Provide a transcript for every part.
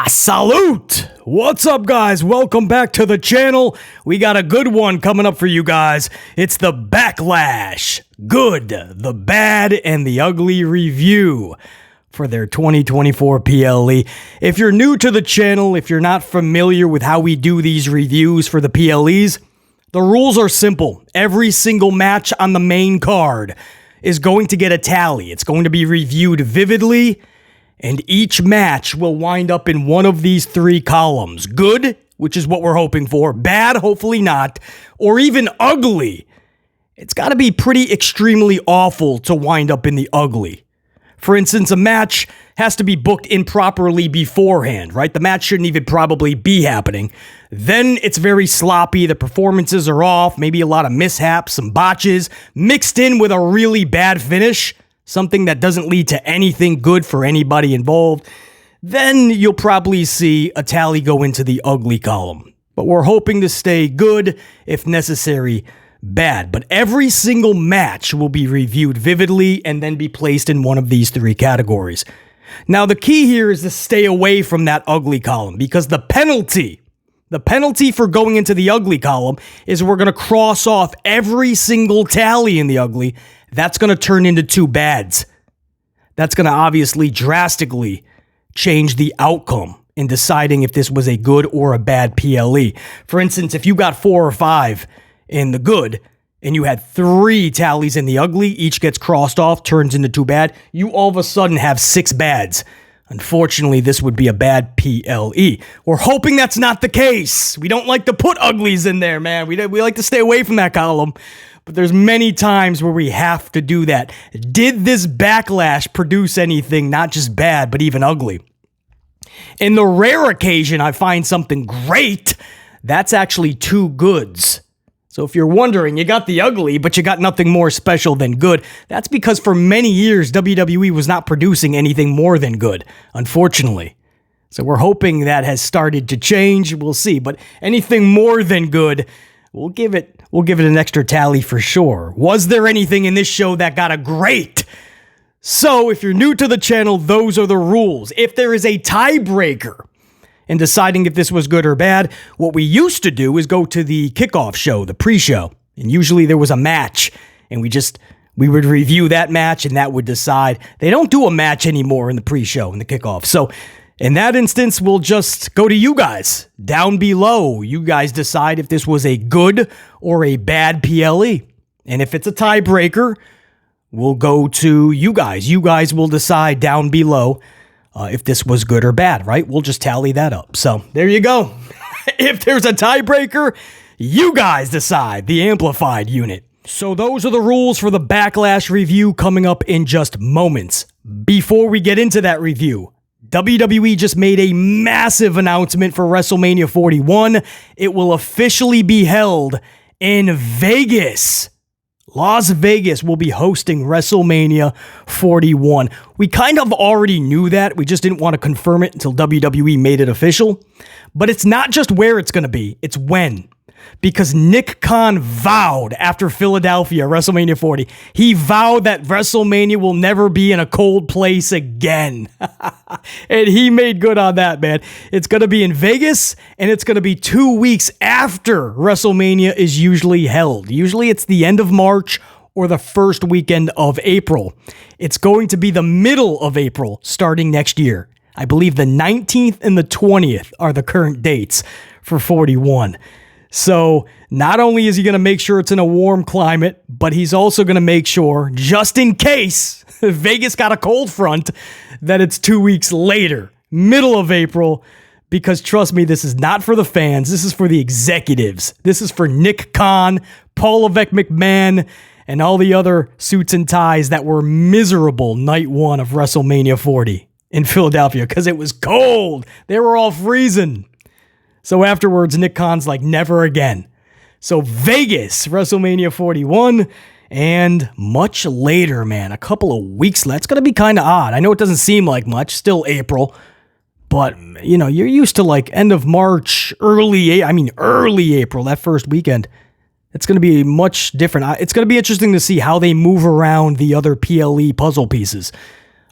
Salute! What's up, guys? Welcome back to the channel. We got a good one coming up for you guys. It's the Backlash. Good, the bad, and the ugly review for their 2024 PLE. If you're new to the channel, if you're not familiar with how we do these reviews for the PLEs, the rules are simple. Every single match on the main card is going to get a tally. It's going to be reviewed vividly, and each match will wind up in one of these three columns. Good, which is what we're hoping for. Bad, hopefully not. Or even ugly. It's got to be pretty extremely awful to wind up in the ugly. For instance, a match has to be booked improperly beforehand, right? The match shouldn't even probably be happening. Then it's very sloppy. The performances are off. Maybe a lot of mishaps, some botches, mixed in with a really bad finish. Something that doesn't lead to anything good for anybody involved, then you'll probably see a tally go into the ugly column. But we're hoping to stay good, if necessary, bad. But every single match will be reviewed vividly and then be placed in one of these three categories. Now, the key here is to stay away from that ugly column, because the penalty for going into the ugly column is we're going to cross off every single tally in the ugly. That's going to turn into two bads. That's going to obviously drastically change the outcome in deciding if this was a good or a bad PLE. For instance, if you got 4 or 5 in the good and you had 3 tallies in the ugly, each gets crossed off, turns into 2 bad, you all of a sudden have 6 bads. Unfortunately, this would be a bad PLE. We're hoping that's not the case. We don't like to put uglies in there, man. We like to stay away from that column. But there's many times where we have to do that. Did this Backlash produce anything not just bad, but even ugly? In the rare occasion I find something great, that's actually 2 goods. So if you're wondering, you got the ugly, but you got nothing more special than good, that's because for many years, WWE was not producing anything more than good, unfortunately. So we're hoping that has started to change. We'll see. But anything more than good, we'll give it an extra tally for sure. Was there anything in this show that got a great? So if you're new to the channel, those are the rules. If there is a tiebreaker in deciding if this was good or bad, what we used to do is go to the kickoff show, the pre-show. And usually there was a match, and we would review that match, and that would decide. They don't do a match anymore in the pre-show, in the kickoff. So in that instance, we'll just go to you guys down below. You guys decide if this was a good or a bad PLE. And if it's a tiebreaker, we'll go to you guys. You guys will decide down below if this was good or bad, right? We'll just tally that up. So there you go. If there's a tiebreaker, you guys decide, the amplified unit. So those are the rules for the Backlash review coming up in just moments. Before we get into that review, WWE just made a massive announcement for WrestleMania 41. It will officially be held in Vegas. Las Vegas will be hosting WrestleMania 41. We kind of already knew that. We just didn't want to confirm it until WWE made it official. But it's not just where it's going to be, it's when. Because Nick Khan vowed after Philadelphia, WrestleMania 40, he vowed that WrestleMania will never be in a cold place again. And he made good on that, man. It's going to be in Vegas, and it's going to be 2 weeks after WrestleMania is usually held. Usually it's the end of March or the first weekend of April. It's going to be the middle of April starting next year. I believe the 19th and the 20th are the current dates for 41. So not only is he going to make sure it's in a warm climate, but he's also going to make sure, just in case Vegas got a cold front, that it's 2 weeks later, middle of April, because trust me, this is not for the fans. This is for the executives. This is for Nick Khan, Paul Levesque McMahon, and all the other suits and ties that were miserable night 1 of WrestleMania 40 in Philadelphia because it was cold. They were all freezing. So afterwards, Nick Khan's like, never again. So Vegas, WrestleMania 41, and much later, man, a couple of weeks left. It's going to be kind of odd. I know it doesn't seem like much, still April, but, you know, you're used to like end of March, early April, that first weekend. It's going to be much different. It's going to be interesting to see how they move around the other PLE puzzle pieces.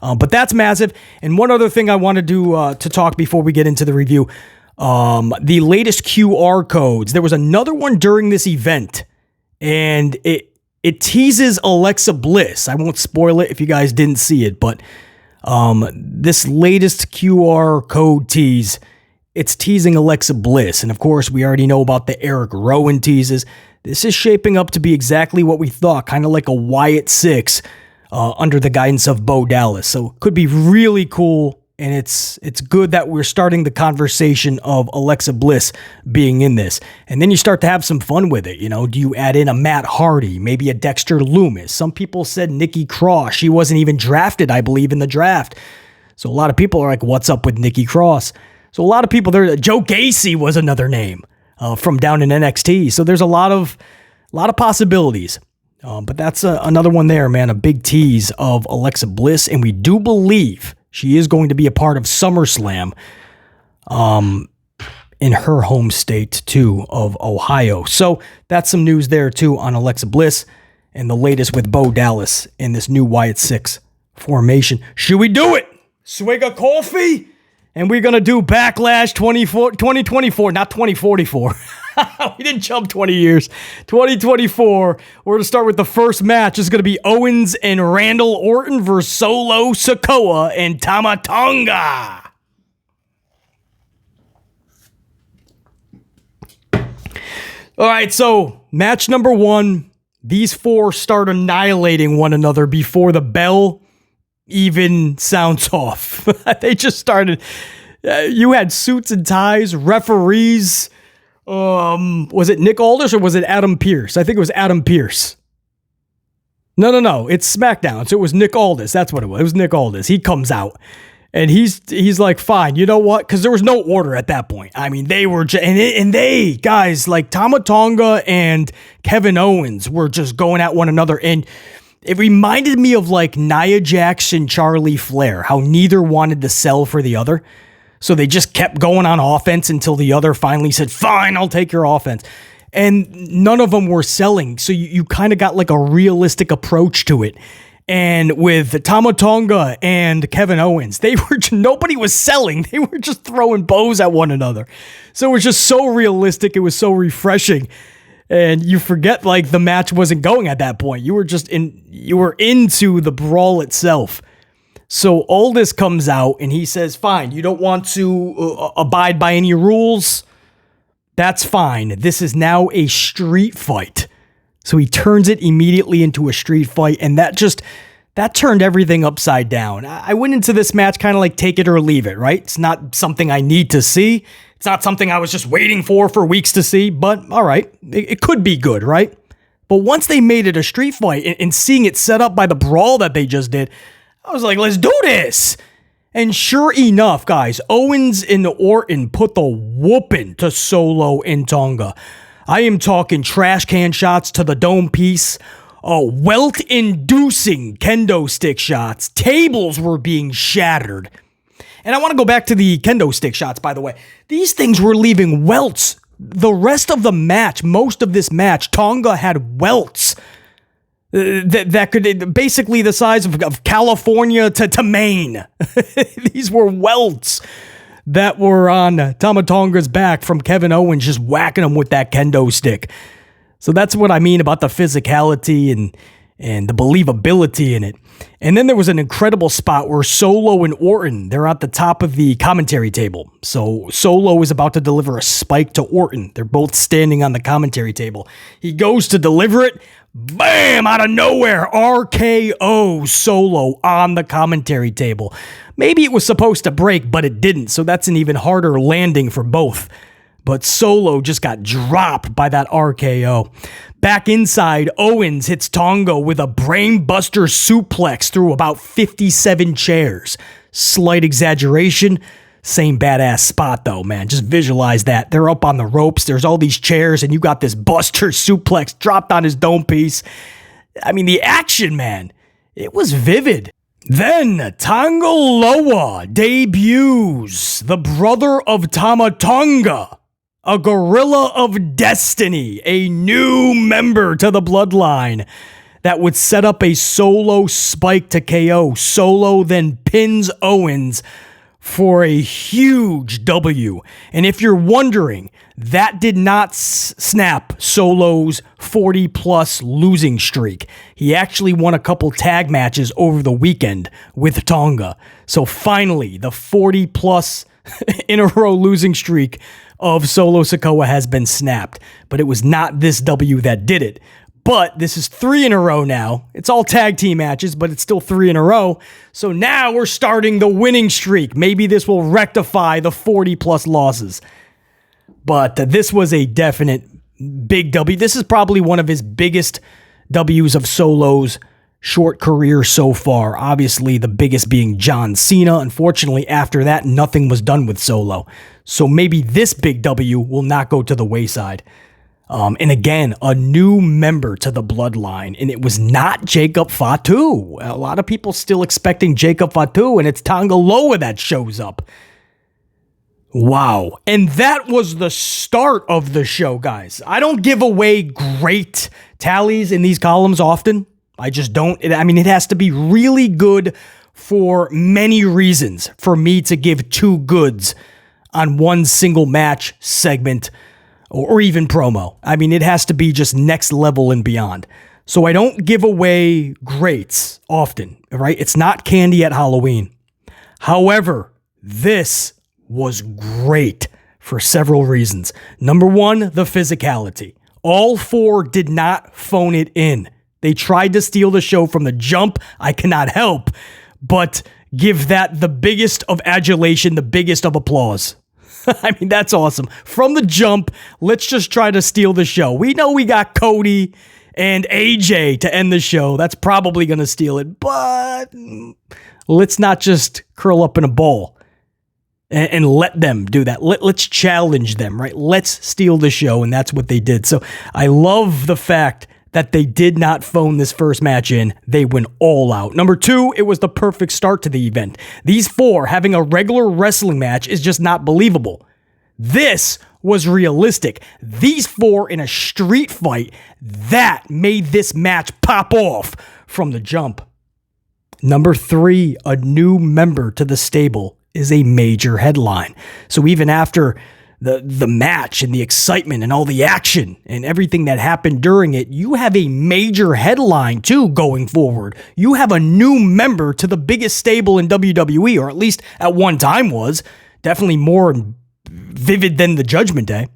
But that's massive. And one other thing I wanted to talk before we get into the review, the latest QR codes. There was another one during this event, and it teases Alexa Bliss. I won't spoil it if you guys didn't see it, but this latest QR code tease, it's teasing Alexa Bliss. And of course, we already know about the Eric Rowan teases. This is shaping up to be exactly what we thought, kind of like a Wyatt 6 under the guidance of Bo Dallas. So it could be really cool. And it's good that we're starting the conversation of Alexa Bliss being in this. And then you start to have some fun with it. You know, do you add in a Matt Hardy, maybe a Dexter Loomis? Some people said Nikki Cross. She wasn't even drafted, I believe, in the draft. So a lot of people are like, what's up with Nikki Cross? So a lot of people there, Joe Gacy was another name from down in NXT. So there's a lot of possibilities. But that's another one there, man, a big tease of Alexa Bliss. And we do believe she is going to be a part of SummerSlam in her home state, too, of Ohio. So that's some news there, too, on Alexa Bliss and the latest with Bo Dallas in this new Wyatt 6 formation. Should we do it? Swig a coffee? And we're going to do Backlash 2024, not 2044. We didn't jump 20 years. 2024. We're going to start with the first match. It's going to be Owens and Randall Orton versus Solo Sikoa and Tonga. All right, so match number 1. These four start annihilating one another before the bell even sounds off. They just started. You had suits and ties, referees. Was it Nick Aldis or was it Adam Pearce? I think it was Adam Pearce. No. It's SmackDown. So it was Nick Aldis. That's what it was. It was Nick Aldis. He comes out and he's like, fine, you know what? Because there was no order at that point. I mean, they were and they guys like Tonga and Kevin Owens were just going at one another. And it reminded me of like Nia Jax and Charlie Flair, how neither wanted to sell for the other. So they just kept going on offense until the other finally said, fine, I'll take your offense. And none of them were selling. So you kind of got like a realistic approach to it. And with Tonga and Kevin Owens, nobody was selling. They were just throwing bows at one another. So it was just so realistic. It was so refreshing. And you forget like the match wasn't going at that point. You were into the brawl itself. So Aldis comes out and he says, fine, you don't want to abide by any rules? That's fine. This is now a street fight. So he turns it immediately into a street fight, and that turned everything upside down. I went into this match kind of like take it or leave it, right? It's not something I need to see. It's not something I was just waiting for weeks to see, but all right, it could be good, right? But once they made it a street fight and seeing it set up by the brawl that they just did, I was like, let's do this. And sure enough, guys, Owens and Orton put the whooping to Solo and Tonga. I am talking trash can shots to the dome piece, welt-inducing kendo stick shots. Tables were being shattered. And I want to go back to the kendo stick shots, by the way. These things were leaving welts. The rest of the match, most of this match, Tonga had welts. That could basically the size of California to Maine. These were welts that were on Tonga's back from Kevin Owens just whacking him with that kendo stick. So that's what I mean about the physicality and the believability in it. And then there was an incredible spot where Solo and Orton, they're at the top of the commentary table. So Solo is about to deliver a spike to Orton. They're both standing on the commentary table. He goes to deliver it. Bam! Out of nowhere, RKO Solo on the commentary table. Maybe it was supposed to break, but it didn't, so that's an even harder landing for both. But Solo just got dropped by that RKO. Back inside, Owens hits Tonga with a brainbuster suplex through about 57 chairs. Slight exaggeration. Same badass spot though, man. Just visualize that. They're up on the ropes. There's all these chairs and you got this buster suplex dropped on his dome piece. I mean, the action, man, it was vivid. Then Tonga Loa debuts, the brother of Tonga, a gorilla of destiny, a new member to the Bloodline. that would set up a Solo spike to KO. Solo then pins Owens for a huge W. And if you're wondering, that did not snap Solo's 40-plus losing streak. He actually won a couple tag matches over the weekend with Tonga. So finally, the 40-plus in a row losing streak of Solo Sikoa has been snapped. But it was not this W that did it. But this is 3 in a row now. It's all tag team matches, but it's still 3 in a row. So now we're starting the winning streak. Maybe this will rectify the 40-plus losses. But this was a definite big W. This is probably one of his biggest W's of Solo's short career so far. Obviously, the biggest being John Cena. Unfortunately, after that, nothing was done with Solo. So maybe this big W will not go to the wayside. And again, a new member to the Bloodline, and it was not Jacob Fatu. A lot of people still expecting Jacob Fatu, and it's Tonga Loa that shows up. Wow. And that was the start of the show, guys. I don't give away great tallies in these columns often. I just don't. I mean, it has to be really good for many reasons for me to give 2 goods on one single match, segment, or even promo. I mean, it has to be just next level and beyond. So I don't give away greats often, right? It's not candy at Halloween. However, this was great for several reasons. Number 1, the physicality. All 4 did not phone it in. They tried to steal the show from the jump. I cannot help but give that the biggest of adulation, the biggest of applause. I mean, that's awesome. From the jump, let's just try to steal the show. We know we got Cody and AJ to end the show. That's probably going to steal it, but let's not just curl up in a ball and let them do that. Let's challenge them, right? Let's steal the show, and that's what they did. So I love the fact that they did not phone this first match in. They went all out. Number 2, it was the perfect start to the event. These 4 having a regular wrestling match is just not believable. This was realistic. These 4 in a street fight, that made this match pop off from the jump. Number 3, a new member to the stable is a major headline. So even after the match and the excitement and all the action and everything that happened during it, you have a major headline too going forward. You have a new member to the biggest stable in WWE, or at least at one time was. Definitely more vivid than the Judgment Day.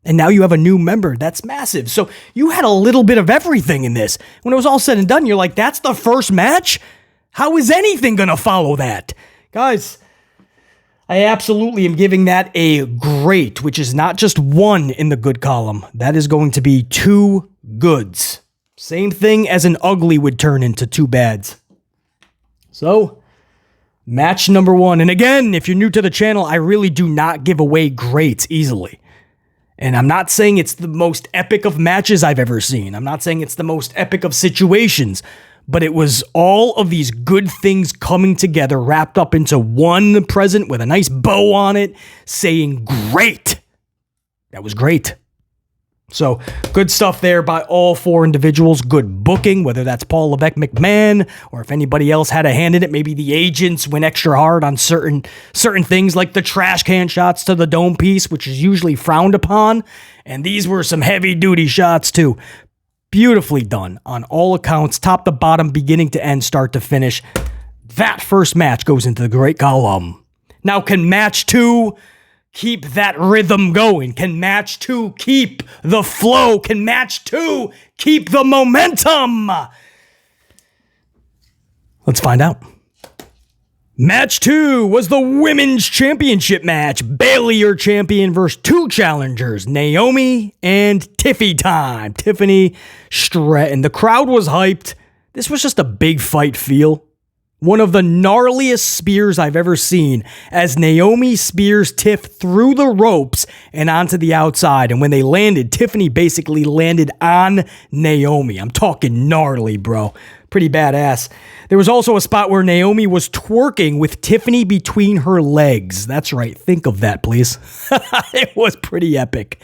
And now you have a new member. That's massive. So you had a little bit of everything in this. When it was all said and done, you're like, that's the first match? How is anything going to follow that? Guys, I absolutely am giving that a great, which is not just 1 in the good column. That is going to be 2 goods. Same thing as an ugly would turn into 2 bads. So, match number 1. And again, if you're new to the channel, I really do not give away greats easily. And I'm not saying it's the most epic of matches I've ever seen. I'm not saying it's the most epic of situations. But it was all of these good things coming together, wrapped up into one present with a nice bow on it, saying great. That was great. So good stuff there by all 4 individuals. Good booking, whether that's Paul Levesque McMahon or if anybody else had a hand in it. Maybe the agents went extra hard on certain things like the trash can shots to the dome piece, which is usually frowned upon. And these were some heavy duty shots too. Beautifully done on all accounts, top to bottom, beginning to end, start to finish. That first match goes into the great column. Now, can match 2 keep that rhythm going? Can match 2 keep the flow? Can match 2 keep the momentum? Let's find out. Match 2 was the Women's Championship match. Bayley, your champion, versus 2 challengers, Naomi and TiffyTime. Tiffany, Stratton. The crowd was hyped. This was just a big fight feel. One of the gnarliest spears I've ever seen, as Naomi spears Tiff through the ropes and onto the outside. And when they landed, Tiffany basically landed on Naomi. I'm talking gnarly, bro. Pretty badass. There was also a spot where Naomi was twerking with Tiffany between her legs. That's right. Think of that, please. It was pretty epic.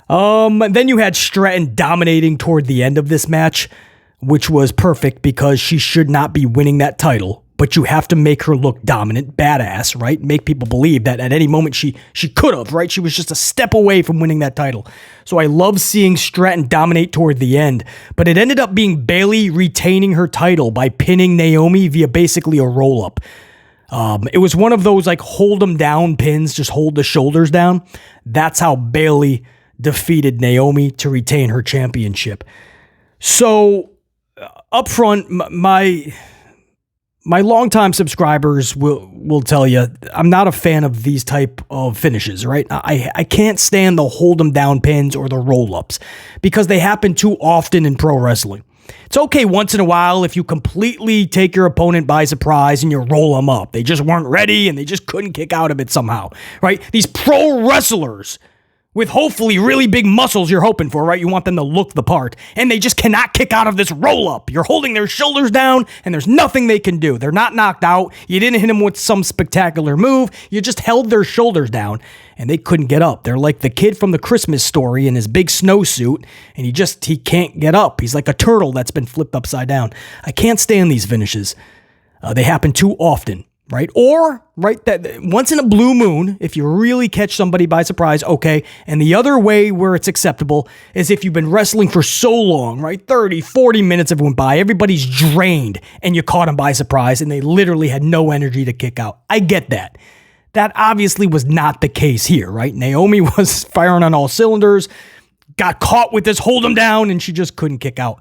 Then you had Stratton dominating toward the end of this match. which was perfect because she should not be winning that title. But you have to make her look dominant, badass, right? Make people believe that at any moment she could have, right? She was just a step away from winning that title. So I love seeing Stratton dominate toward the end. But it ended up being Bayley retaining her title by pinning Naomi via basically a roll-up. It was one of those like hold them down pins, just hold the shoulders down. That's how Bayley defeated Naomi to retain her championship. So up front, my longtime subscribers will tell you I'm not a fan of these type of finishes, right? I can't stand the hold them down pins or the roll-ups because they happen too often in pro wrestling. It's okay once in a while if you completely take your opponent by surprise and you roll them up. They just weren't ready and they just couldn't kick out of it somehow, right? These pro wrestlers with hopefully really big muscles you're hoping for, right? You want them to look the part, and they just cannot kick out of this roll-up. You're holding their shoulders down, and there's nothing they can do. They're not knocked out. You didn't hit them with some spectacular move. You just held their shoulders down, and they couldn't get up. They're like the kid from the Christmas Story in his big snowsuit, and he can't get up. He's like a turtle that's been flipped upside down. I can't stand these finishes. They happen too often. Right? Or, right, that once in a blue moon, if you really catch somebody by surprise, okay. And the other way where it's acceptable is if you've been wrestling for so long, right? 30, 40 minutes have went by, everybody's drained, and you caught them by surprise, and they literally had no energy to kick out. I get that. That obviously was not the case here, right? Naomi was firing on all cylinders, got caught with this hold them down, and she just couldn't kick out.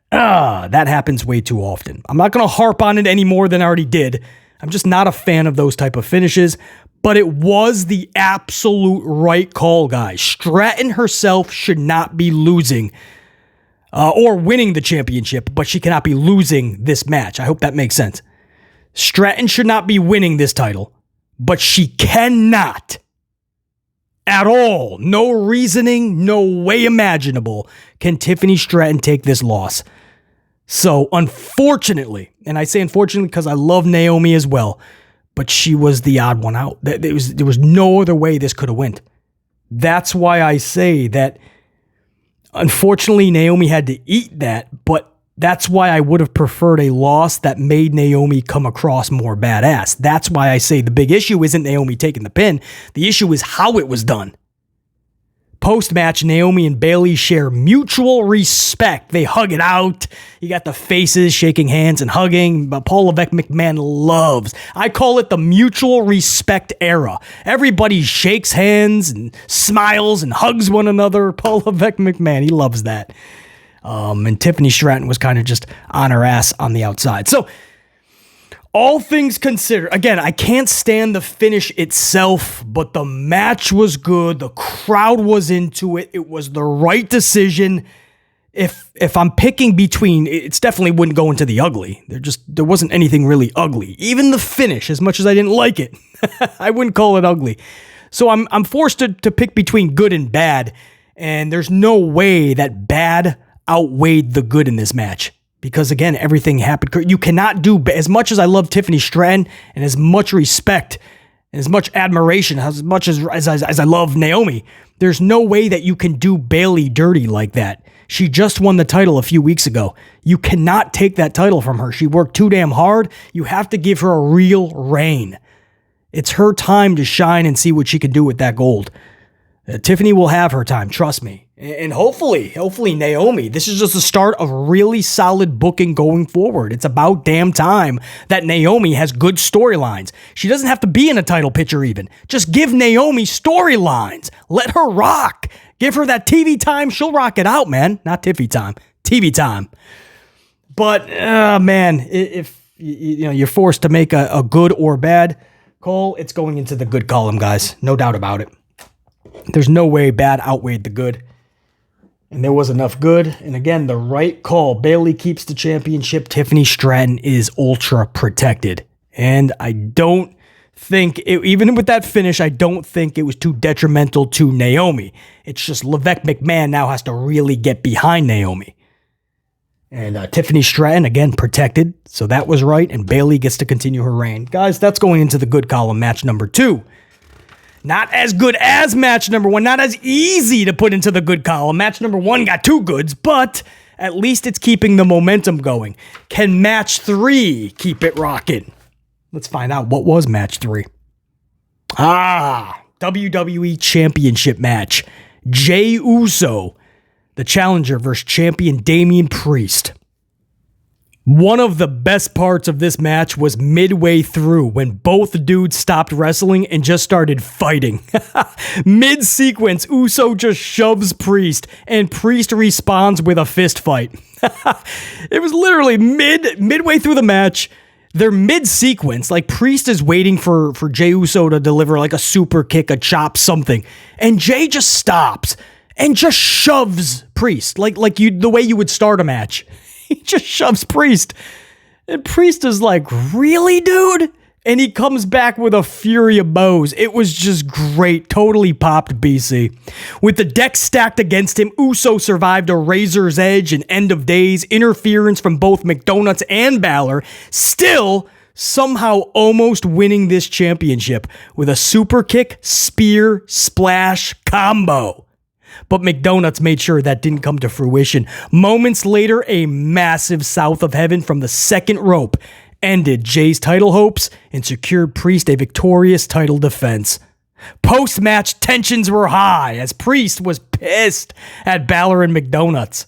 That happens way too often. I'm not going to harp on it any more than I already did. I'm just not a fan of those type of finishes, but it was the absolute right call, guys. Stratton herself should not be losing or winning the championship, but she cannot be losing this match. I hope that makes sense. Stratton should not be winning this title, but she cannot at all. No reasoning, no way imaginable can Tiffany Stratton take this loss. So, unfortunately, and I say unfortunately because I love Naomi as well, but she was the odd one out. There was no other way this could have went. That's why I say that, unfortunately, Naomi had to eat that, but that's why I would have preferred a loss that made Naomi come across more badass. That's why I say the big issue isn't Naomi taking the pin. The issue is how it was done. Post-match, Naomi and Bayley share mutual respect. They hug it out. You got the faces shaking hands and hugging. But Paul Levesque McMahon loves. I call it the mutual respect era. Everybody shakes hands and smiles and hugs one another. Paul Levesque McMahon, he loves that. And Tiffany Stratton was kind of just on her ass on the outside. So, all things considered, again, I can't stand the finish itself, but the match was good. The crowd was into it. It was the right decision. If I'm picking between, it's definitely wouldn't go into the ugly. There wasn't anything really ugly. Even the finish, as much as I didn't like it, I wouldn't call it ugly. So I'm forced to pick between good and bad, and there's no way that bad outweighed the good in this match. Because again, everything happened. You cannot do, as much as I love Tiffany Stratton and as much respect and as much admiration, as much as I love Naomi, there's no way that you can do Bayley dirty like that. She just won the title a few weeks ago. You cannot take that title from her. She worked too damn hard. You have to give her a real reign. It's her time to shine and see what she can do with that gold. Tiffany will have her time, trust me. And hopefully Naomi, this is just the start of really solid booking going forward. It's about damn time that Naomi has good storylines. She doesn't have to be in a title picture even. Just give Naomi storylines. Let her rock. Give her that TV time. She'll rock it out, man. Not Tiffy time. TV time. But, man, if you're forced to make a good or bad call, it's going into the good column, guys. No doubt about it. There's no way bad outweighed the good. And there was enough good. And again, the right call. Bayley keeps the championship. Tiffany Stratton is ultra protected. And I don't think, even with that finish, I don't think it was too detrimental to Naomi. It's just Levesque McMahon now has to really get behind Naomi. And Tiffany Stratton, again, protected. So that was right. And Bayley gets to continue her reign. Guys, that's going into the good column, match number 2. Not as good as match number 1. Not as easy to put into the good column. Match number 1 got 2 goods, but At least it's keeping the momentum going. Can match 3 keep it rocking? Let's find out what was match 3. WWE Championship match. Jey Uso, the challenger, versus champion Damien Priest. One of the best parts of this match was midway through when both dudes stopped wrestling and just started fighting. Mid-sequence, Uso just shoves Priest and Priest responds with a fist fight. It was literally midway through the match. They're mid-sequence, like Priest is waiting for Jey Uso to deliver like a super kick, a chop, something. And Jey just stops and just shoves Priest like the way you would start a match. He just shoves Priest. And Priest is like, really, dude? And he comes back with a fury of bows. It was just great. Totally popped BC. With the deck stacked against him, Uso survived a razor's edge and end of days, interference from both McDonuts and Balor, still somehow almost winning this championship with a super kick, spear, splash combo. But McDonuts made sure that didn't come to fruition. Moments later, a massive South of Heaven from the second rope ended Jey's title hopes and secured Priest a victorious title defense. Post-match tensions were high as Priest was pissed at Balor and McDonuts.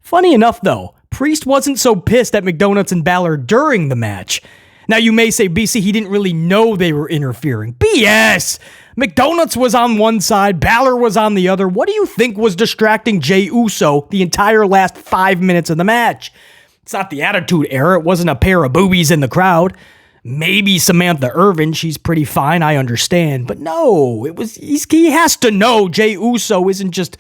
Funny enough though, Priest wasn't so pissed at McDonuts and Balor during the match. Now you may say, BC, he didn't really know they were interfering. BS! McDonuts was on one side, Balor was on the other. What do you think was distracting Jey Uso the entire last 5 minutes of the match? It's not the Attitude Era. It wasn't a pair of boobies in the crowd. Maybe Samantha Irvin. She's pretty fine. I understand. But no, he has to know Jey Uso isn't just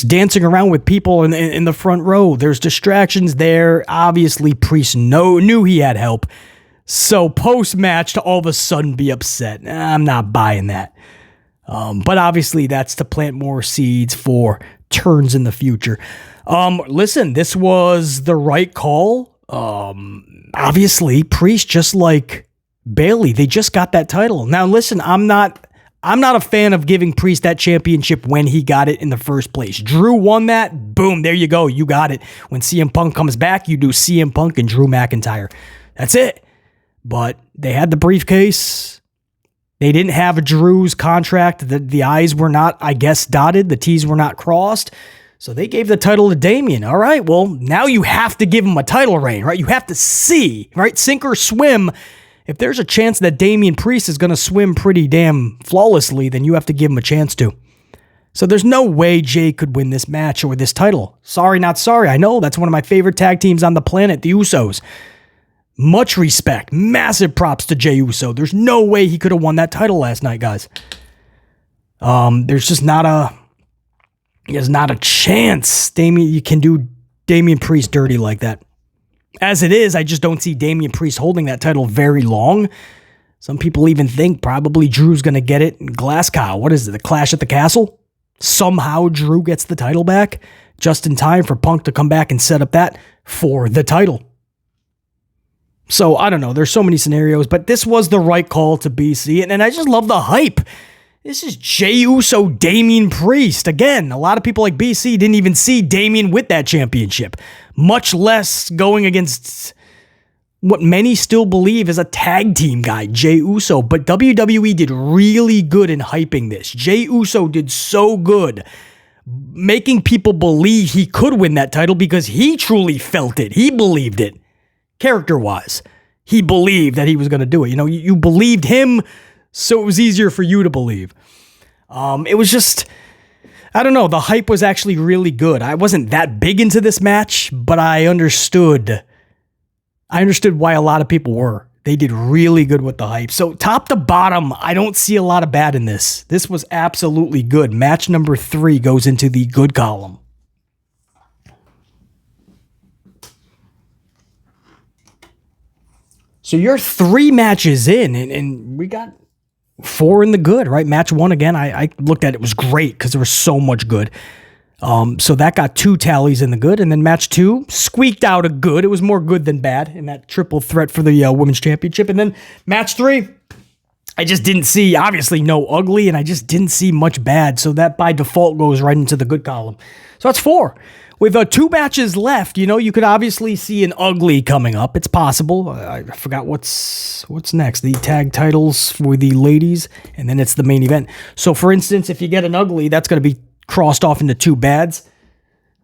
dancing around with people in the front row. There's distractions there. Obviously, Priest knew he had help. So post-match to all of a sudden be upset. I'm not buying that. But obviously that's to plant more seeds for turns in the future. Listen, this was the right call. Obviously, Priest, just like Bayley, they just got that title. Now listen, I'm not a fan of giving Priest that championship when he got it in the first place. Drew won that. Boom, there you go. You got it. When CM Punk comes back, you do CM Punk and Drew McIntyre. That's it. But they had the briefcase. They didn't have Drew's contract. The I's were not, I guess, dotted. The T's were not crossed. So they gave the title to Damien. All right, well, now you have to give him a title reign, right? You have to see, right? Sink or swim. If there's a chance that Damien Priest is going to swim pretty damn flawlessly, then you have to give him a chance to. So there's no way Jey could win this match or this title. Sorry, not sorry. I know that's one of my favorite tag teams on the planet, the Usos. Much respect. Massive props to Jey Uso. There's no way he could have won that title last night, guys. There's just not a chance you can do Damien Priest dirty like that. As it is, I just don't see Damien Priest holding that title very long. Some people even think probably Drew's going to get it in Glasgow. What is it, the Clash at the Castle? Somehow Drew gets the title back just in time for Punk to come back and set up that for the title. So, I don't know. There's so many scenarios, but this was the right call to BC, and I just love the hype. This is Jey Uso, Damien Priest. Again, a lot of people like BC didn't even see Damien with that championship, much less going against what many still believe is a tag team guy, Jey Uso. But WWE did really good in hyping this. Jey Uso did so good, making people believe he could win that title because he truly felt it. He believed it. Character-wise, he believed that he was going to do it. You know, you believed him, so it was easier for you to believe. It was just, I don't know, the hype was actually really good. I wasn't that big into this match, but I understood why a lot of people were. They did really good with the hype. So top to bottom, I don't see a lot of bad in this. This was absolutely good. Match number 3 goes into the good column. So you're 3 matches in, and we got 4 in the good, right? Match 1, again, I looked at it, was great because there was so much good. So that got 2 tallies in the good, and then match 2 squeaked out a good. It was more good than bad in that triple threat for the Women's Championship. And then match 3, I just didn't see, obviously, no ugly, and I just didn't see much bad. So that by default goes right into the good column. So that's 4. With 2 matches left, you could obviously see an ugly coming up. It's possible. I forgot what's next. The tag titles for the ladies, and then it's the main event. So, for instance, if you get an ugly, that's going to be crossed off into 2 bads.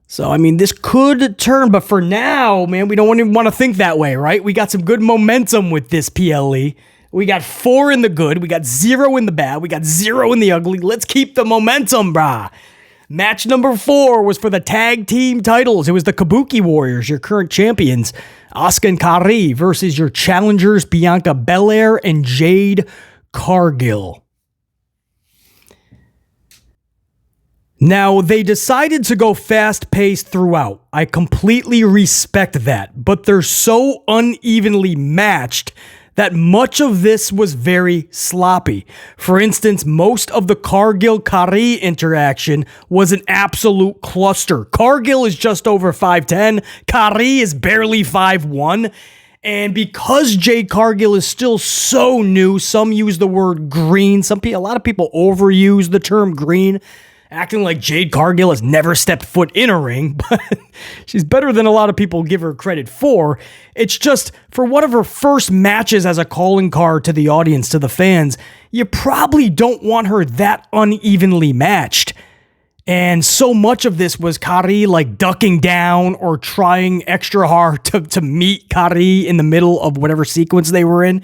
So, I mean, this could turn, but for now, man, we don't even want to think that way, right? We got some good momentum with this PLE. We got 4 in the good. We got 0 in the bad. We got 0 in the ugly. Let's keep the momentum, brah. Match number 4 was for the tag team titles. It was the Kabuki Warriors, your current champions, Asuka and Kairi, versus your challengers, Bianca Belair and Jade Cargill. Now, they decided to go fast-paced throughout. I completely respect that, but they're so unevenly matched that much of this was very sloppy. For instance, most of the Cargill-Kairi interaction was an absolute cluster. Cargill is just over 5'10", Kairi is barely 5'1", and because Jade Cargill is still so new, some use the word green, a lot of people overuse the term green, acting like Jade Cargill has never stepped foot in a ring, but she's better than a lot of people give her credit for. It's just, for one of her first matches as a calling card to the audience, to the fans, you probably don't want her that unevenly matched. And so much of this was Kairi like ducking down or trying extra hard to meet Kairi in the middle of whatever sequence they were in.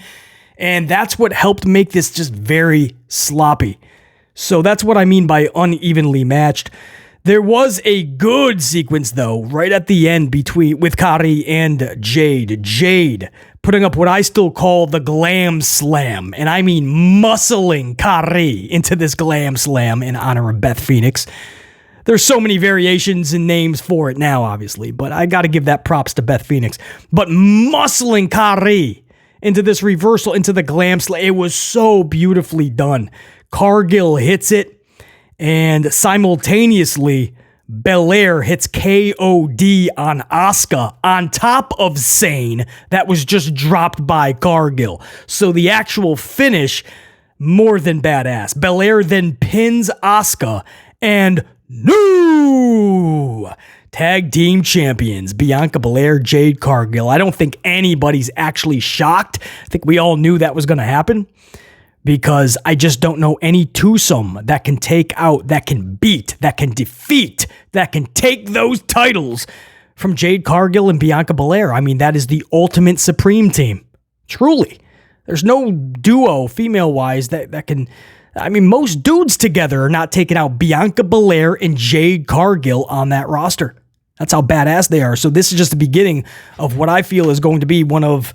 And that's what helped make this just very sloppy. So that's what I mean by unevenly matched. There was a good sequence, though, right at the end with Kairi and Jade. Jade putting up what I still call the glam slam, and I mean muscling Kairi into this glam slam in honor of Beth Phoenix. There's so many variations and names for it now, obviously, but I got to give that props to Beth Phoenix. But muscling Kairi into this reversal, into the glam slam, it was so beautifully done. Cargill hits it, and simultaneously, Belair hits KOD on Asuka on top of Sane that was just dropped by Cargill. So the actual finish, more than badass. Belair then pins Asuka, and new tag team champions, Bianca Belair, Jade Cargill. I don't think anybody's actually shocked. I think we all knew that was going to happen, because I just don't know any twosome that can take out, that can beat, that can defeat, that can take those titles from Jade Cargill and Bianca Belair. I mean, that is the ultimate Supreme team. Truly. There's no duo, female-wise, that can... I mean, most dudes together are not taking out Bianca Belair and Jade Cargill on that roster. That's how badass they are. So this is just the beginning of what I feel is going to be one of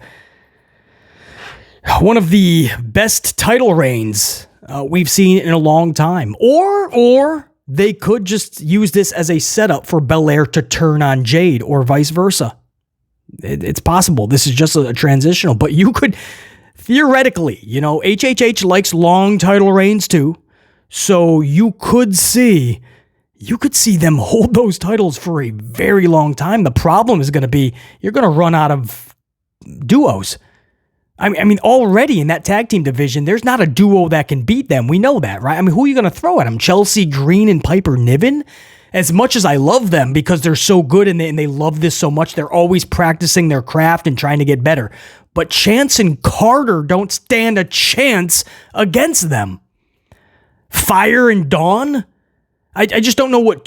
the best title reigns we've seen in a long time. Or they could just use this as a setup for Belair to turn on Jade, or vice versa. It's possible. This is just a transitional, but you could theoretically, HHH likes long title reigns too. So you could see them hold those titles for a very long time. The problem is going to be, you're going to run out of duos. I mean, already in that tag team division, there's not a duo that can beat them. We know that, right? I mean, who are you going to throw at them? Chelsea Green and Piper Niven? As much as I love them because they're so good and they love this so much, they're always practicing their craft and trying to get better. But Chance and Carter don't stand a chance against them. Fire and Dawn? I just don't know what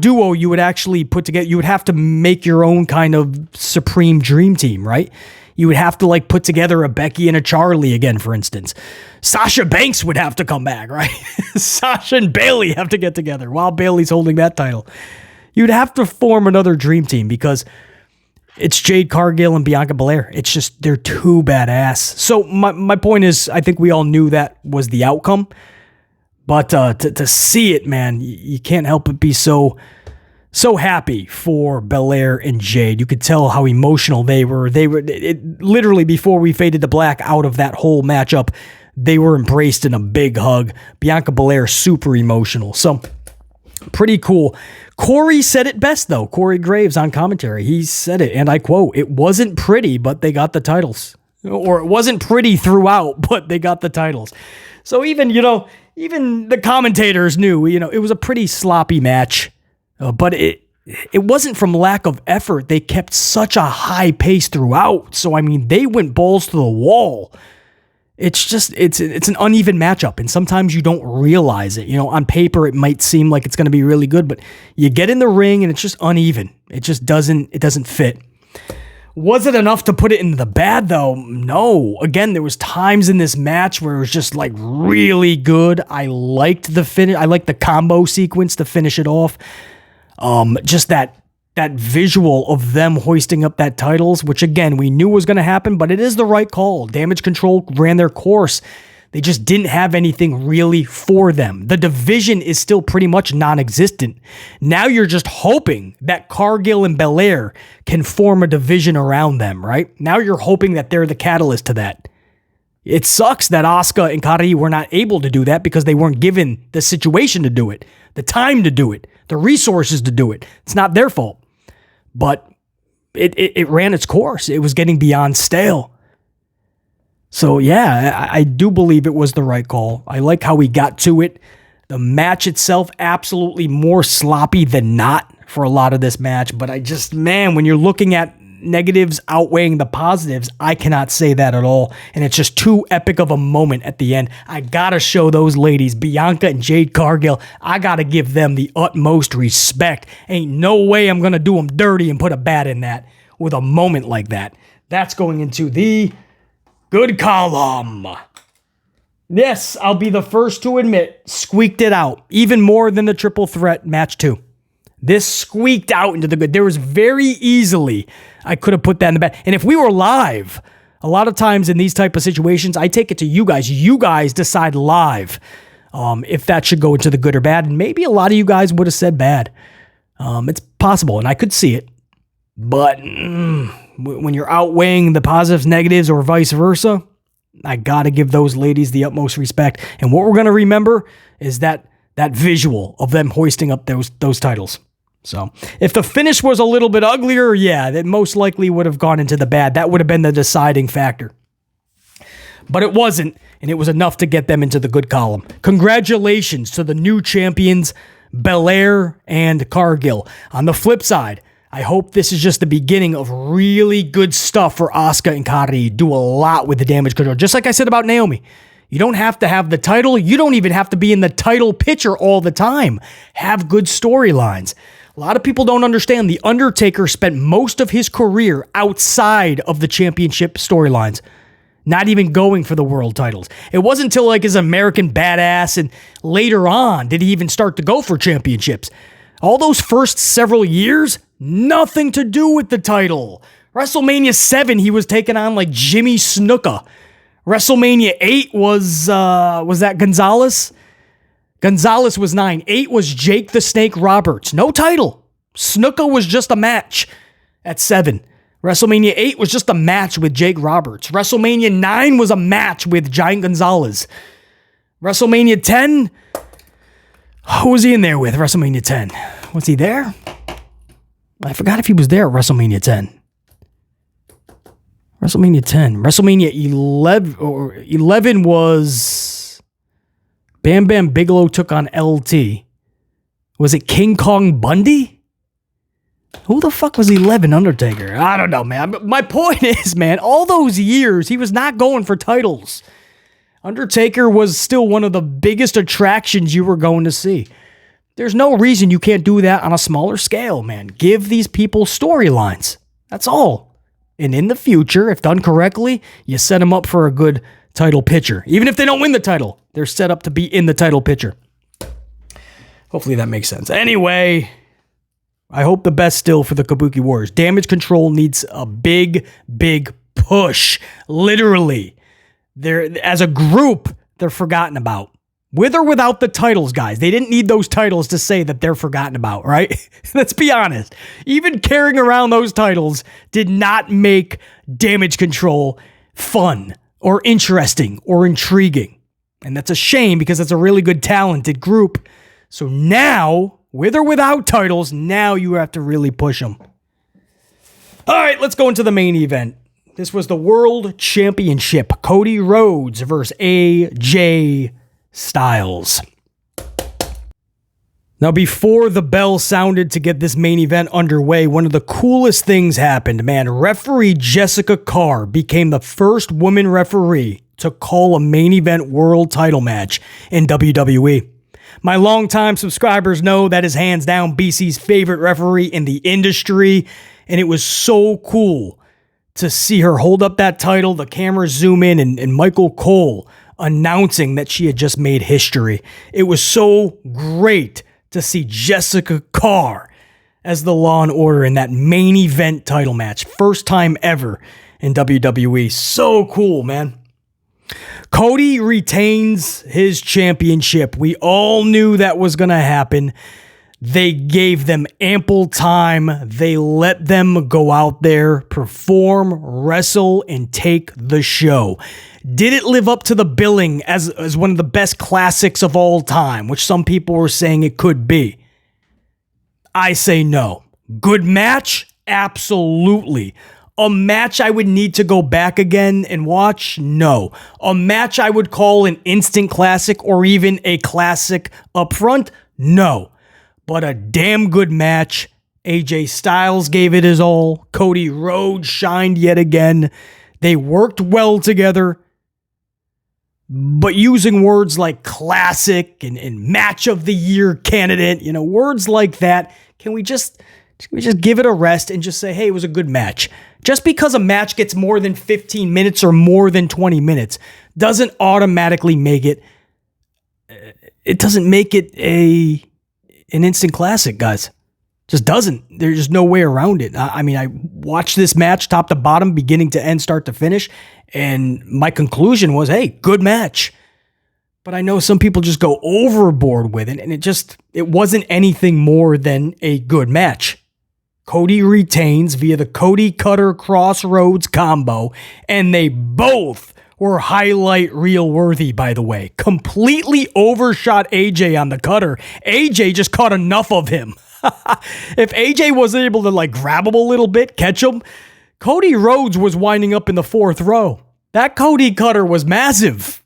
duo you would actually put together. You would have to make your own kind of supreme dream team, right? You would have to put together a Becky and a Charlie again, for instance. Sasha Banks would have to come back, right? Sasha and Bayley have to get together while Bayley's holding that title. You'd have to form another dream team because it's Jade Cargill and Bianca Belair. It's just, they're too badass. So my point is, I think we all knew that was the outcome. But to see it, man, you can't help but be so happy for Belair and Jade. You could tell how emotional they were. Literally before we faded to black out of that whole matchup, they were embraced in a big hug. Bianca Belair, super emotional. So, pretty cool. Corey said it best, though. Corey Graves on commentary. He said it, and I quote, "It wasn't pretty, but they got the titles." or it wasn't pretty throughout, but they got the titles. So even the commentators knew, it was a pretty sloppy match, but it wasn't from lack of effort. They kept such a high pace throughout. So, they went balls to the wall. It's just, it's an uneven matchup, and sometimes you don't realize it. On paper, it might seem like it's going to be really good, but you get in the ring and it's just uneven. It just doesn't fit. Was it enough to put it in the bad, though? No. Again, there was times in this match where it was just like really good. I liked the finish. I liked the combo sequence to finish it off. Just that visual of them hoisting up that titles, which again, we knew was going to happen, but it is the right call. Damage Control ran their course. They just didn't have anything really for them. The division is still pretty much non-existent. Now you're just hoping that Cargill and Belair can form a division around them, right? Now you're hoping that they're the catalyst to that. It sucks that Asuka and Kairi were not able to do that because they weren't given the situation to do it, the time to do it, the resources to do it. It's not their fault. But it ran its course. It was getting beyond stale. So yeah, I do believe it was the right call. I like how we got to it. The match itself, absolutely more sloppy than not for a lot of this match. But when you're looking at negatives outweighing the positives, I cannot say that at all. And it's just too epic of a moment at the end. I gotta show those ladies, Bianca and Jade Cargill, I gotta give them the utmost respect. Ain't no way I'm gonna do them dirty and put a bat in that with a moment like that. That's going into the good column. Yes, I'll be the first to admit, squeaked it out. Even more than the triple threat match 2. This squeaked out into the good. There was very easily, I could have put that in the bad. And if we were live, a lot of times in these type of situations, I take it to you guys. You guys decide live if that should go into the good or bad. And maybe a lot of you guys would have said bad. It's possible, and I could see it. But when you're outweighing the positives, negatives, or vice versa, I got to give those ladies the utmost respect. And what we're going to remember is that visual of them hoisting up those titles. So if the finish was a little bit uglier, yeah, that most likely would have gone into the bad. That would have been the deciding factor. But it wasn't, and it was enough to get them into the good column. Congratulations to the new champions, Belair and Cargill. On the flip side, I hope this is just the beginning of really good stuff for Asuka and Kairi. Do a lot with the Damage Control. Just like I said about Naomi. You don't have to have the title. You don't even have to be in the title picture all the time. Have good storylines. A lot of people don't understand The Undertaker spent most of his career outside of the championship storylines. Not even going for the world titles. It wasn't until his American Badass and later on did he even start to go for championships. All those first several years, nothing to do with the title. WrestleMania 7, he was taking on Jimmy Snuka. WrestleMania 8 was that Gonzalez? Gonzalez was 9. 8 was Jake the Snake Roberts. No title. Snuka was just a match at 7. WrestleMania 8 was just a match with Jake Roberts. WrestleMania 9 was a match with Giant Gonzalez. WrestleMania 10, who was he in there with? WrestleMania 10. Was he there? I forgot if he was there at WrestleMania 10. WrestleMania 10. WrestleMania 11 was Bam Bam Bigelow took on LT. Was it King Kong Bundy? Who the fuck was 11 Undertaker? I don't know, man. My point is, man, all those years, he was not going for titles. Undertaker was still one of the biggest attractions you were going to see. There's no reason you can't do that on a smaller scale, man. Give these people storylines. That's all. And in the future, if done correctly, you set them up for a good title picture. Even if they don't win the title, they're set up to be in the title picture. Hopefully that makes sense. Anyway, I hope the best still for the Kabuki Warriors. Damage Control needs a big, big push. Literally. As a group, they're forgotten about. With or without the titles, guys. They didn't need those titles to say that they're forgotten about, right? Let's be honest. Even carrying around those titles did not make Damage Control fun or interesting or intriguing. And that's a shame because it's a really good, talented group. So now, with or without titles, now you have to really push them. All right, let's go into the main event. This was the World Championship. Cody Rhodes versus AJ Styles. Now, before the bell sounded to get this main event underway, one of the coolest things happened, man. Referee Jessica Carr became the first woman referee to call a main event world title match in WWE. My longtime subscribers know that is hands down BC's favorite referee in the industry, and it was so cool to see her hold up that title, the cameras zoom in, and Michael Cole announcing that she had just made history. It was so great to see Jessica Carr as the Law and Order in that main event title match. First time ever in WWE. So cool, man. Cody retains his championship. We all knew that was going to happen. They gave them ample time. They let them go out there, perform, wrestle, and take the show. Did it live up to the billing as one of the best classics of all time, which some people were saying it could be? I say no. Good match? Absolutely. A match I would need to go back again and watch? No. A match I would call an instant classic or even a classic up front? No. But a damn good match. AJ Styles gave it his all. Cody Rhodes shined yet again. They worked well together. But using words like classic and match of the year candidate, words like that, can we just give it a rest and just say, hey, it was a good match? Just because a match gets more than 15 minutes or more than 20 minutes doesn't automatically make it an instant classic, guys. Just doesn't. There's just no way around it. I watched this match top to bottom, beginning to end, start to finish, and my conclusion was, hey, good match. But I know some people just go overboard with it, and it wasn't anything more than a good match. Cody retains via the Cody Cutter Crossroads combo, and they both were highlight reel worthy, by the way. Completely overshot AJ on the cutter. AJ just caught enough of him. If AJ wasn't able to grab him a little bit, catch him, Cody Rhodes was winding up in the fourth row. That Cody Cutter was massive.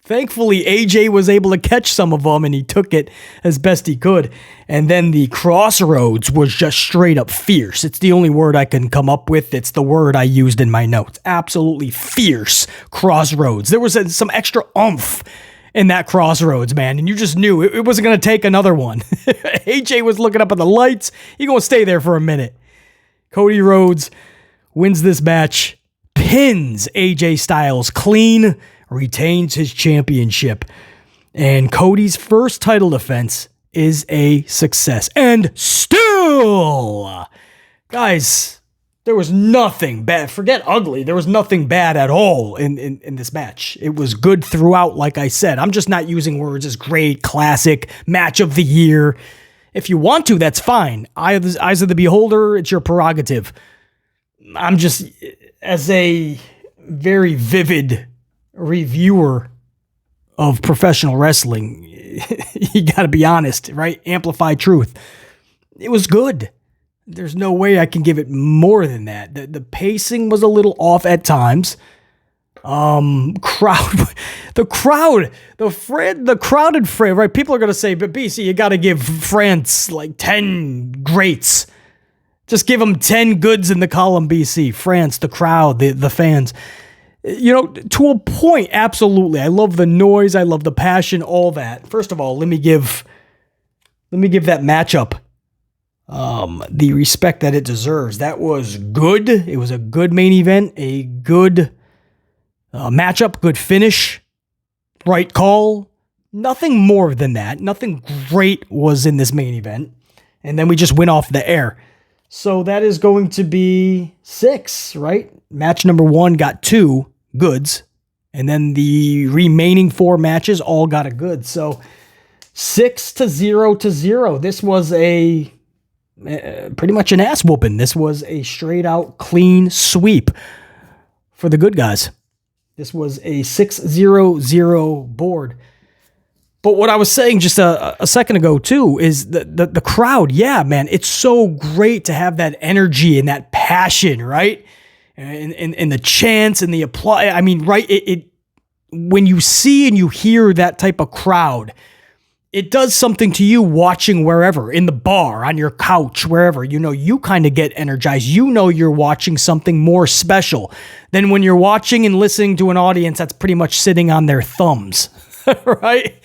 Thankfully, AJ was able to catch some of them, and he took it as best he could. And then the Crossroads was just straight up fierce. It's the only word I can come up with. It's the word I used in my notes. Absolutely fierce Crossroads. There was some extra oomph in that Crossroads, man, and you just knew it wasn't going to take another one. AJ was looking up at the lights. He going to stay there for a minute. Cody Rhodes wins this match, pins AJ Styles clean, retains his championship, and Cody's first title defense is a success. And still, guys, there was nothing bad. Forget ugly. There was nothing bad at all in this match. It was good throughout, like I said. I'm just not using words as great, classic, match of the year. If you want to, that's fine. Eyes of the beholder, it's your prerogative. I'm just, as a very vivid reviewer of professional wrestling, you got to be honest, right? Amplify truth. It was good. There's no way I can give it more than that. The pacing was a little off at times. The crowded frame, right? People are going to say, but BC, you got to give France 10 greats. Just give them 10 goods in the column, BC. France, the crowd, the fans. To a point, absolutely. I love the noise. I love the passion, all that. First of all, let me give that matchup the respect that it deserves. That was good. It was a good main event, a good matchup, good finish, right call. Nothing more than that. Nothing great was in this main event. And then we just went off the air. So that is going to be 6, right? Match number 1 got 2 goods. And then the remaining 4 matches all got a good. So 6-0. This was pretty much an ass whooping. This was a straight out clean sweep for the good guys. This was a 6-0 board. But what I was saying just a second ago too is the crowd. Yeah, man, it's so great to have that energy and that passion, right? and the chants and the applause. I mean, right? When you see and you hear that type of crowd, it does something to you watching wherever, in the bar, on your couch, wherever. You kind of get energized. You're watching something more special than when you're watching and listening to an audience that's pretty much sitting on their thumbs, right?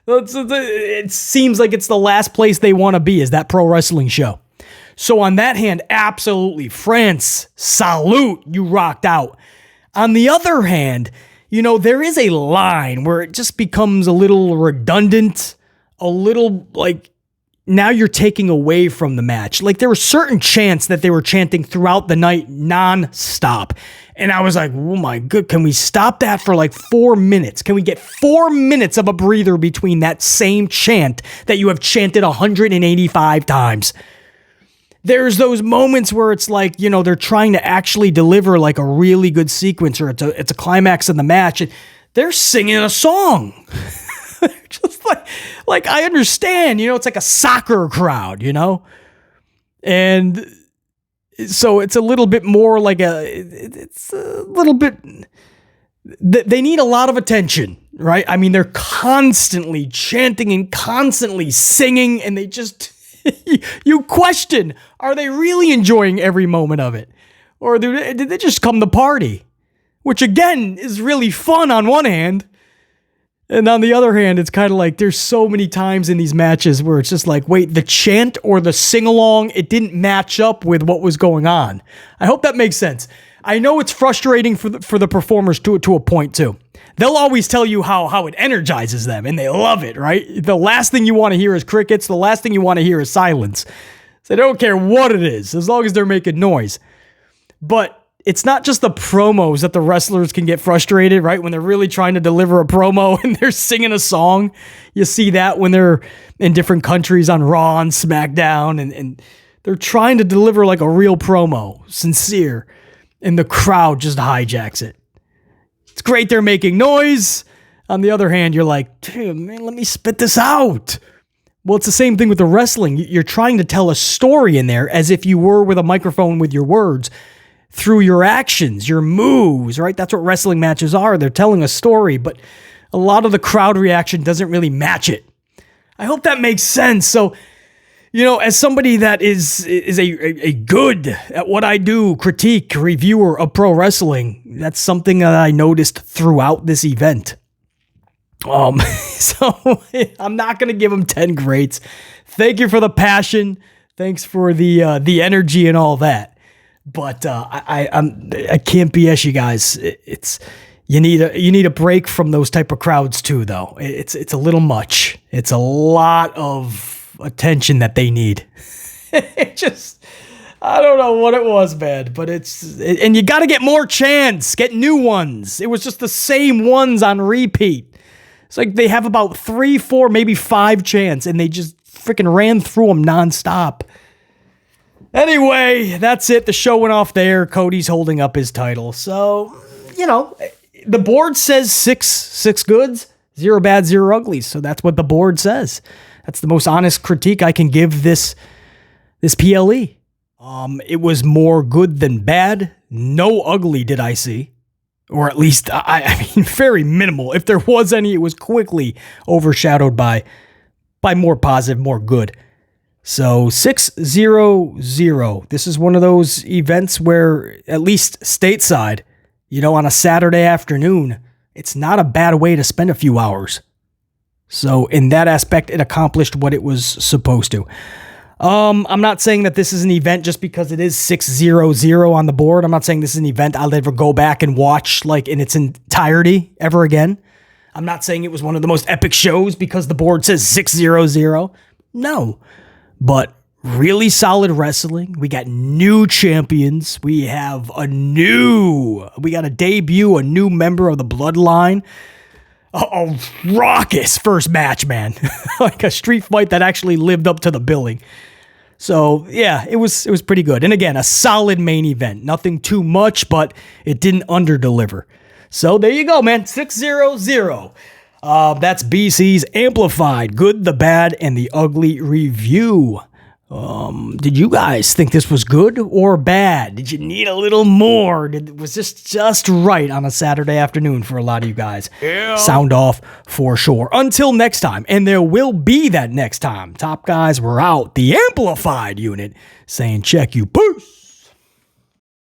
It seems like it's the last place they want to be, is that pro wrestling show. So on that hand, absolutely, France, salute, you rocked out. On the other hand, there is a line where it just becomes a little redundant, a little like now you're taking away from the match. Like there were certain chants that they were chanting throughout the night non-stop. And I was like, oh my God, can we stop that for like 4 minutes? Can we get 4 minutes of a breather between that same chant that you have chanted 185 times? There's those moments where it's like, they're trying to actually deliver like a really good sequence, or it's a climax of the match, and they're singing a song. Just like I understand, it's like a soccer crowd, and so it's a little bit more like it's a little bit, they need a lot of attention, right? I mean, they're constantly chanting and constantly singing, and they just, you question, are they really enjoying every moment of it? Or did they just come to party? Which again is really fun on one hand. And on the other hand, it's kind of like there's so many times in these matches where it's just like, wait, the chant or the sing-along, it didn't match up with what was going on. I hope that makes sense. I know it's frustrating for the performers to a point too. They'll always tell you how it energizes them, and they love it, right? The last thing you want to hear is crickets. The last thing you want to hear is silence. So they don't care what it is, as long as they're making noise. But it's not just the promos that the wrestlers can get frustrated, right? When they're really trying to deliver a promo and they're singing a song. You see that when they're in different countries on Raw and SmackDown, and they're trying to deliver like a real promo, sincere, and the crowd just hijacks it. It's great they're making noise. On the other hand, you're like, dude, man, let me spit this out. Well, it's the same thing with the wrestling. You're trying to tell a story in there as if you were with a microphone with your words, through your actions, your moves, right? That's what wrestling matches are. They're telling a story, but a lot of the crowd reaction doesn't really match it. I hope that makes sense. So, as somebody that is a good at what I do, critique, reviewer of pro wrestling, that's something that I noticed throughout this event. So I'm not going to give them 10 greats. Thank you for the passion. Thanks for the energy and all that. But I can't BS you guys. You need a break from those type of crowds too, though. It's a little much. It's a lot of attention that they need. I don't know what it was, man, but and you got to get more chants, get new ones. It was just the same ones on repeat. It's like they have about 3, 4, maybe 5 chants, and they just freaking ran through them nonstop. Anyway, that's it. The show went off there. Cody's holding up his title. So, the board says six goods, 0 bad, 0 uglies. So that's what the board says. That's the most honest critique I can give this PLE. It was more good than bad. No ugly did I see. Or at least, I mean, very minimal. If there was any, it was quickly overshadowed by more positive, more good. So 6-0-0. This is one of those events where, at least stateside, on a Saturday afternoon, it's not a bad way to spend a few hours. So in that aspect, it accomplished what it was supposed to. I'm not saying that this is an event just because it is 6-0-0 on the board. I'm not saying this is an event I'll ever go back and watch like in its entirety ever again. I'm not saying it was one of the most epic shows because the board says 6-0-0. No. But really solid wrestling. We got new champions. We got a debut, a new member of the Bloodline. A raucous first match, man. Like a street fight that actually lived up to the billing. So, yeah, it was pretty good. And again, a solid main event. Nothing too much, but it didn't underdeliver. So, there you go, man. 6-0-0. That's BC's Amplified Good, the Bad, and the Ugly review. Did you guys think this was good or bad? Did you need a little more? Was this just right on a Saturday afternoon for a lot of you guys? Yeah. Sound off for sure. Until next time, and there will be that next time. Top guys, we're out. The Amplified unit saying check you. Peace.